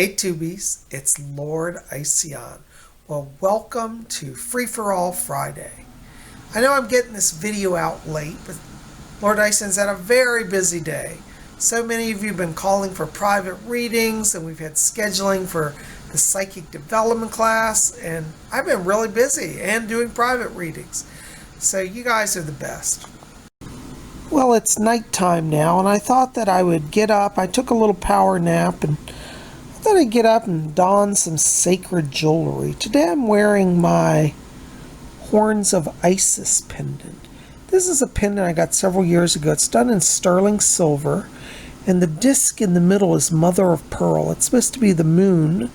Hey Tubies, it's Lord Ision. Well, welcome to Free For All Friday. I know I'm getting this video out late, but Lord Ision's had a very busy day. So many of you have been calling for private readings, and we've had scheduling for the psychic development class, and I've been really busy and doing private readings. So you guys are the best. Well, it's nighttime now, and I thought that I would get up. I took a little power nap, and I thought I'd get up and don some sacred jewelry. Today I'm wearing my Horns of Isis pendant. This is a pendant I got several years ago. It's done in sterling silver, and the disc in the middle is mother of pearl. It's supposed to be the moon,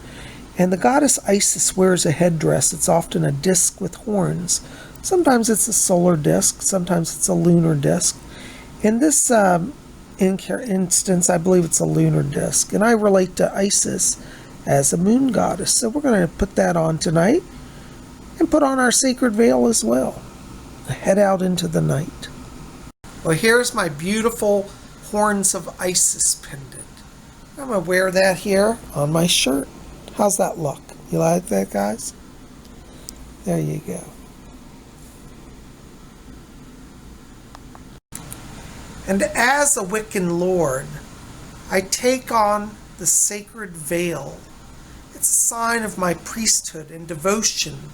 and the goddess Isis wears a headdress. It's often a disc with horns. Sometimes it's a solar disc, sometimes it's a lunar disc. In this instance, I believe it's a lunar disc, and I relate to Isis as a moon goddess. So we're going to put that on tonight and put on our sacred veil as well. Head out into the night. Well, here's my beautiful Horns of Isis pendant. I'm going to wear that here on my shirt. How's that look? You like that, guys? There you go. And as a Wiccan lord, I take on the sacred veil. It's a sign of my priesthood and devotion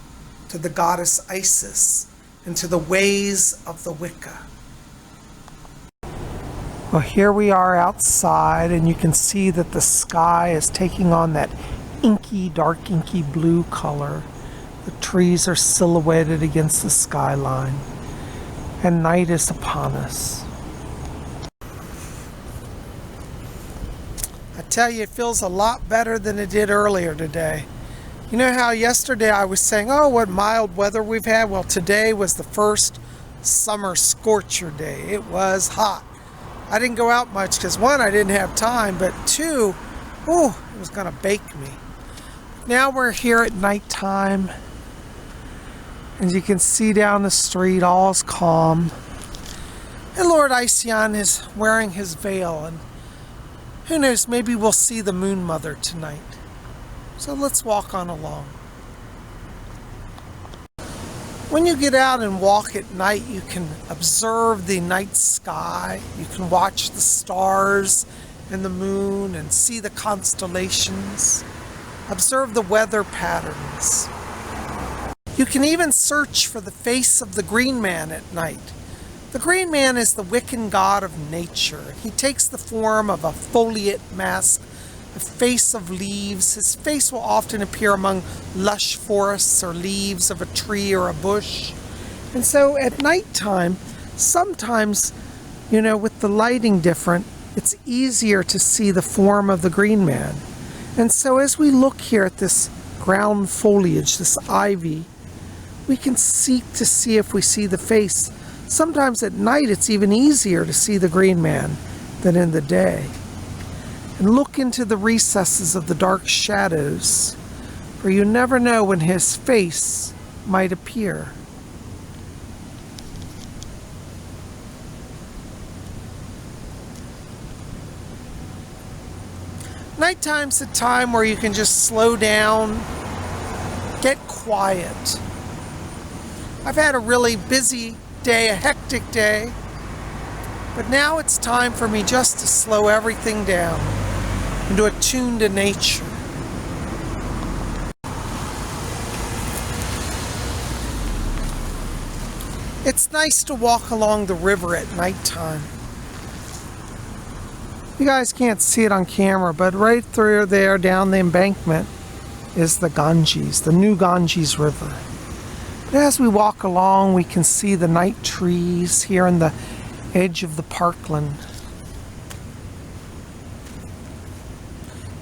to the goddess Isis and to the ways of the Wicca. Well, here we are outside, and you can see that the sky is taking on that inky, dark inky blue color. The trees are silhouetted against the skyline, and night is upon us. I tell you, it feels a lot better than it did earlier today. You know how yesterday I was saying, oh, what mild weather we've had? Well, today was the first summer scorcher day. It was hot. I didn't go out much because, one, I didn't have time, but two, it was going to bake me. Now we're here at nighttime. As you can see down the street, all is calm. And Lord Ision is wearing his veil, and who knows, maybe we'll see the Moon Mother tonight. So let's walk on along. When you get out and walk at night, you can observe the night sky. You can watch the stars and the moon and see the constellations. Observe the weather patterns. You can even search for the face of the Green Man at night. The Green Man is the Wiccan god of nature. He takes the form of a foliate mask, a face of leaves. His face will often appear among lush forests or leaves of a tree or a bush. And so at nighttime, sometimes, with the lighting different, it's easier to see the form of the Green Man. And so as we look here at this ground foliage, this ivy, we can seek to see if we see the face. Sometimes at night it's even easier to see the Green Man than in the day. And look into the recesses of the dark shadows, for you never know when his face might appear. Nighttime's a time where you can just slow down, get quiet. I've had a really busy day, a hectic day, but now it's time for me just to slow everything down and to attune to nature. It's nice to walk along the river at nighttime. You guys can't see it on camera, but right through there down the embankment is the Ganges, the new Ganges River. As we walk along, we can see the night trees here on the edge of the parkland.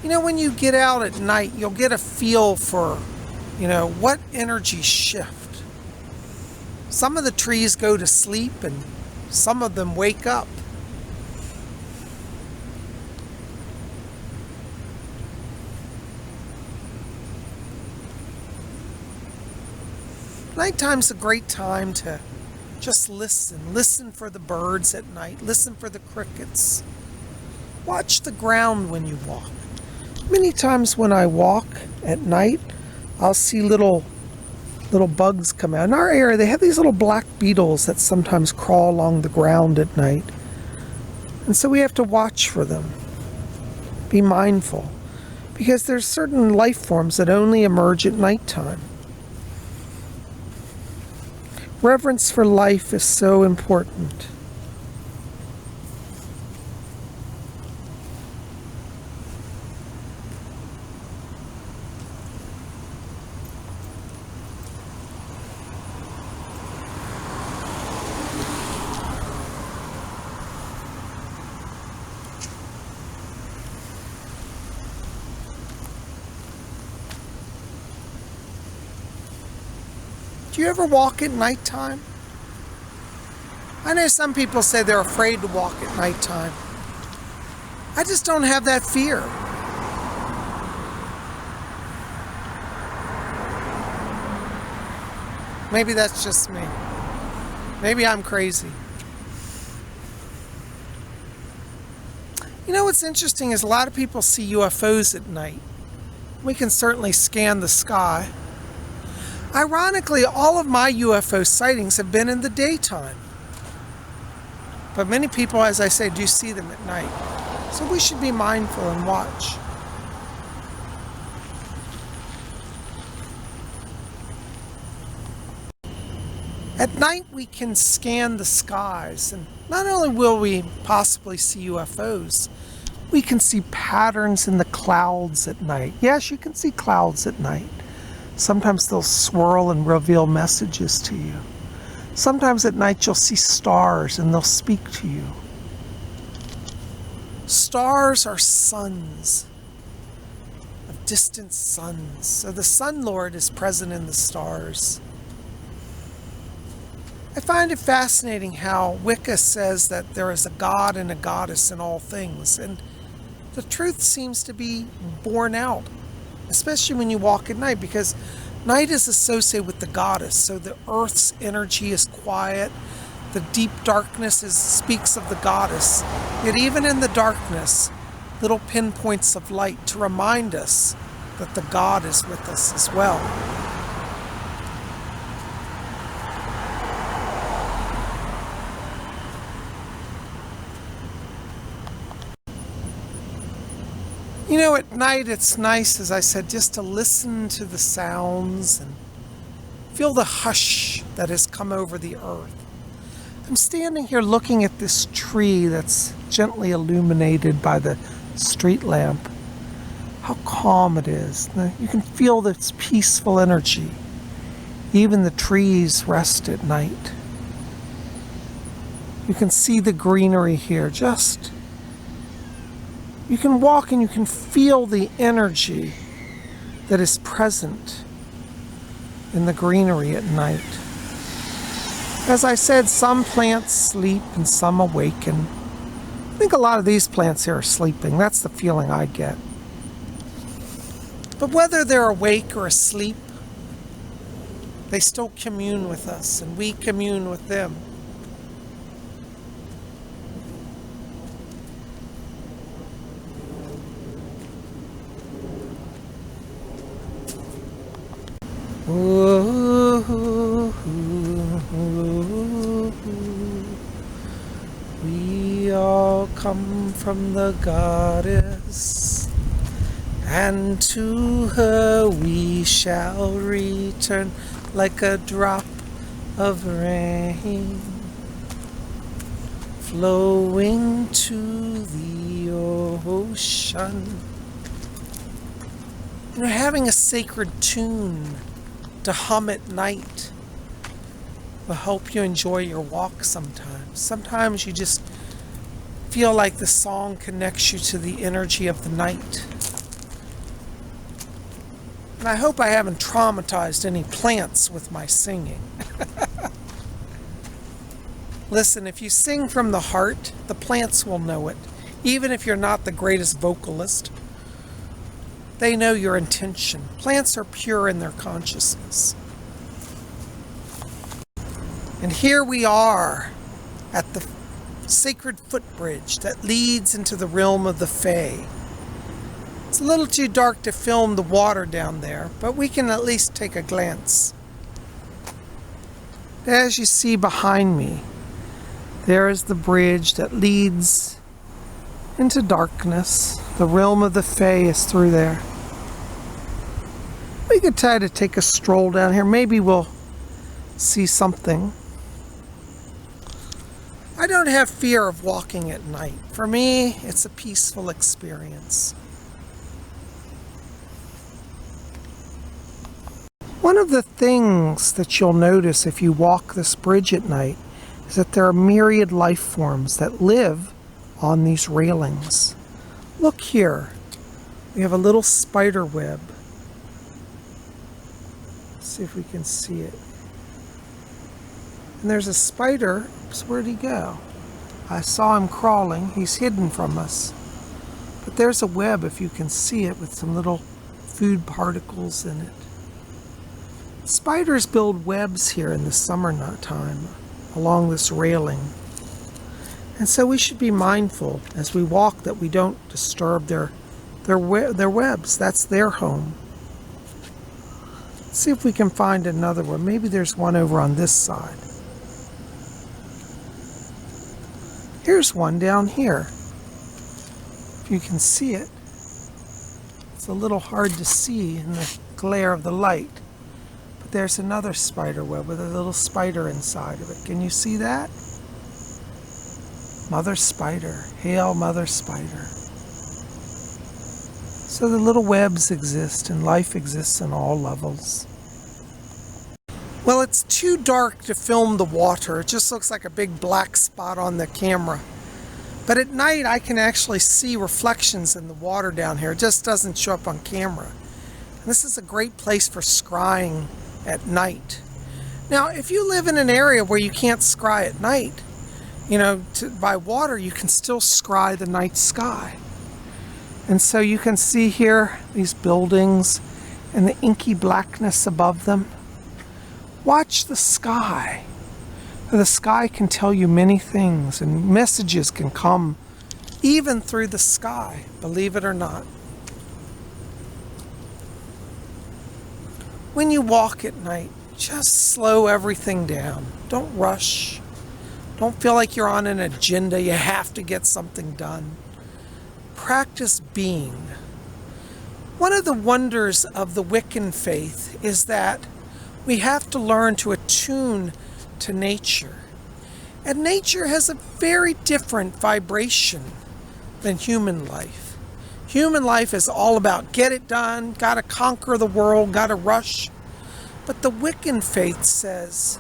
When you get out at night, you'll get a feel for, what energies shift. Some of the trees go to sleep and some of them wake up. Nighttime's a great time to just listen. Listen for the birds at night. Listen for the crickets. Watch the ground when you walk. Many times when I walk at night, I'll see little bugs come out. In our area, they have these little black beetles that sometimes crawl along the ground at night. And so we have to watch for them. Be mindful. Because there's certain life forms that only emerge at nighttime. Reverence for life is so important. Do you ever walk at nighttime? I know some people say they're afraid to walk at nighttime. I just don't have that fear. Maybe that's just me. Maybe I'm crazy. You know what's interesting is a lot of people see UFOs at night. We can certainly scan the sky. Ironically, all of my UFO sightings have been in the daytime. But many people, as I say, do see them at night. So we should be mindful and watch. At night we can scan the skies, and not only will we possibly see UFOs, we can see patterns in the clouds at night. Yes, you can see clouds at night. Sometimes they'll swirl and reveal messages to you. Sometimes at night you'll see stars and they'll speak to you. Stars are suns, of distant suns. So the Sun Lord is present in the stars. I find it fascinating how Wicca says that there is a god and a goddess in all things. And the truth seems to be borne out, especially when you walk at night, because night is associated with the goddess. So the earth's energy is quiet. The deep darkness speaks of the goddess. Yet even in the darkness, little pinpoints of light to remind us that the God is with us as well. You know, at night it's nice, as I said, just to listen to the sounds and feel the hush that has come over the earth. I'm standing here looking at this tree that's gently illuminated by the street lamp. How calm it is. You can feel this peaceful energy. Even the trees rest at night. You can see the greenery here. You can walk and you can feel the energy that is present in the greenery at night. As I said, some plants sleep and some awaken. I think a lot of these plants here are sleeping. That's the feeling I get. But whether they're awake or asleep, they still commune with us and we commune with them. We all come from the goddess, and to her we shall return like a drop of rain, flowing to the ocean. We're having a sacred tune to hum at night will help you enjoy your walk sometimes. Sometimes you just feel like the song connects you to the energy of the night. And I hope I haven't traumatized any plants with my singing. Listen, if you sing from the heart, the plants will know it. Even if you're not the greatest vocalist, they know your intention. Plants are pure in their consciousness. And here we are at the sacred footbridge that leads into the realm of the Fae. It's a little too dark to film the water down there, but we can at least take a glance. As you see behind me, there is the bridge that leads into darkness. The realm of the Fae is through there. We could try to take a stroll down here. Maybe we'll see something. I don't have fear of walking at night. For me, it's a peaceful experience. One of the things that you'll notice if you walk this bridge at night is that there are myriad life forms that live on these railings. Look here. We have a little spider web. Let's see if we can see it. And there's a spider. Oops, where'd he go? I saw him crawling. He's hidden from us. But there's a web, if you can see it, with some little food particles in it. Spiders build webs here in the summertime along this railing. And so we should be mindful as we walk that we don't disturb their webs. That's their home. Let's see if we can find another one. Maybe there's one over on this side. Here's one down here. If you can see it. It's a little hard to see in the glare of the light. But there's another spider web with a little spider inside of it. Can you see that? Mother spider. Hail, Mother spider. So the little webs exist and life exists in all levels. Well, it's too dark to film the water. It just looks like a big black spot on the camera. But at night I can actually see reflections in the water down here. It just doesn't show up on camera. And this is a great place for scrying at night. Now, if you live in an area where you can't scry at night, by water, you can still scry the night sky. And so you can see here these buildings and the inky blackness above them. Watch the sky. The sky can tell you many things, and messages can come even through the sky, believe it or not. When you walk at night, just slow everything down. Don't rush. Don't feel like you're on an agenda. You have to get something done. Practice being. One of the wonders of the Wiccan faith is that we have to learn to attune to nature. And nature has a very different vibration than human life. Human life is all about get it done, gotta conquer the world, gotta rush. But the Wiccan faith says,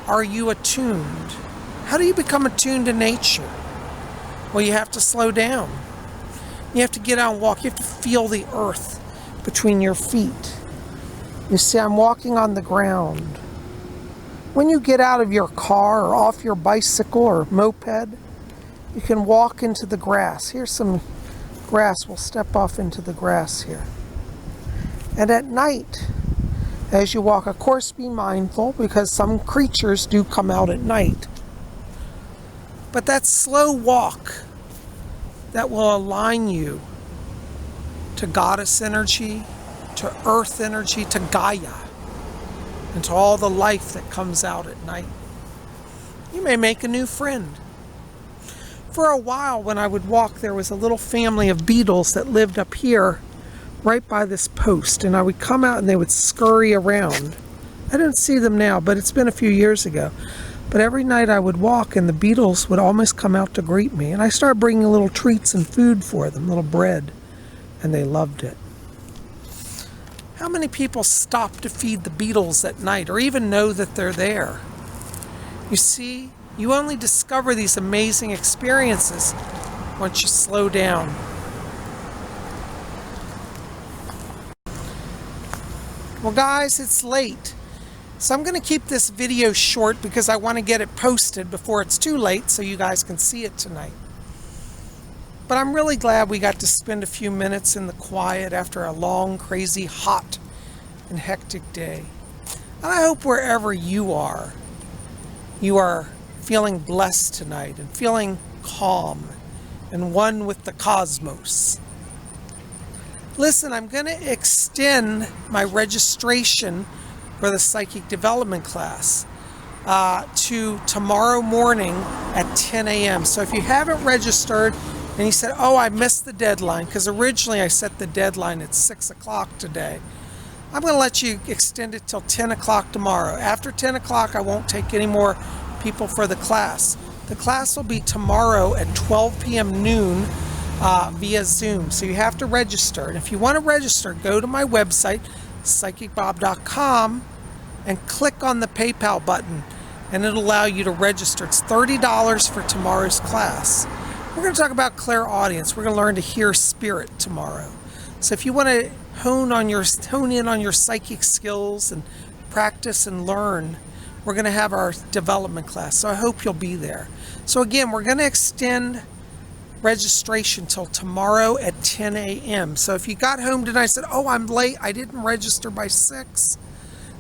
are you attuned? How do you become attuned to nature? Well, you have to slow down. You have to get out and walk. You have to feel the earth between your feet. You see, I'm walking on the ground. When you get out of your car or off your bicycle or moped, you can walk into the grass. Here's some grass. We'll step off into the grass here. And at night, as you walk, of course, be mindful because some creatures do come out at night. But that slow walk that will align you to goddess energy, to earth energy, to Gaia, and to all the life that comes out at night. You may make a new friend. For a while when I would walk, there was a little family of beetles that lived up here right by this post, and I would come out and they would scurry around. I don't see them now, but it's been a few years ago. But every night I would walk and the beetles would almost come out to greet me, and I started bringing little treats and food for them, little bread, and they loved it. How many people stop to feed the beetles at night or even know that they're there? You see, you only discover these amazing experiences once you slow down. Well, guys, it's late. So I'm going to keep this video short because I want to get it posted before it's too late so you guys can see it tonight. But I'm really glad we got to spend a few minutes in the quiet after a long, crazy, hot, and hectic day. And I hope wherever you are feeling blessed tonight and feeling calm and one with the cosmos. Listen, I'm going to extend my registration for the psychic development class to tomorrow morning at 10 a.m. So if you haven't registered and you said, oh, I missed the deadline, because originally I set the deadline at 6 o'clock today, I'm going to let you extend it till 10 o'clock tomorrow. After 10 o'clock, I won't take any more people for the class. The class will be tomorrow at 12 p.m. noon via Zoom. So you have to register. And if you want to register, go to my website, PsychicBob.com, and click on the PayPal button, and it'll allow you to register. It's $30 for tomorrow's class. We're going to talk about clairaudience. We're going to learn to hear spirit tomorrow. So if you want to hone in on your psychic skills and practice and learn, we're going to have our development class. So I hope you'll be there. So again, we're going to extend registration till tomorrow at 10 a.m. So if you got home tonight and said, oh, I'm late, I didn't register by 6,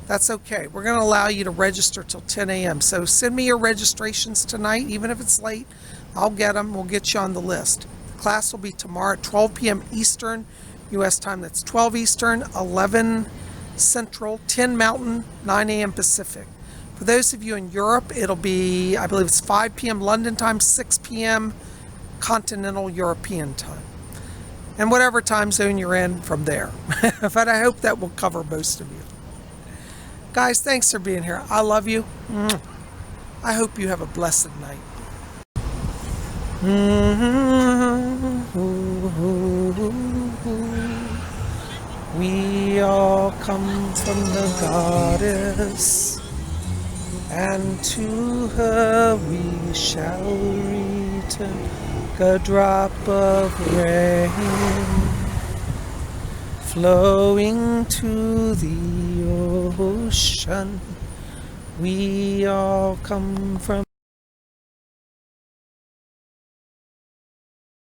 that's okay. We're going to allow you to register till 10 a.m. So send me your registrations tonight, even if it's late. I'll get them. We'll get you on the list. The class will be tomorrow at 12 p.m. Eastern, U.S. time. That's 12 Eastern, 11 Central, 10 Mountain, 9 a.m. Pacific. For those of you in Europe, it'll be, I believe it's 5 p.m. London time, 6 p.m. Continental European time. And whatever time zone you're in from there. But I hope that will cover most of you. Guys, thanks for being here. I love you. I hope you have a blessed night. We all come from the goddess, and to her we shall return, a drop of rain flowing to the ocean. We all come from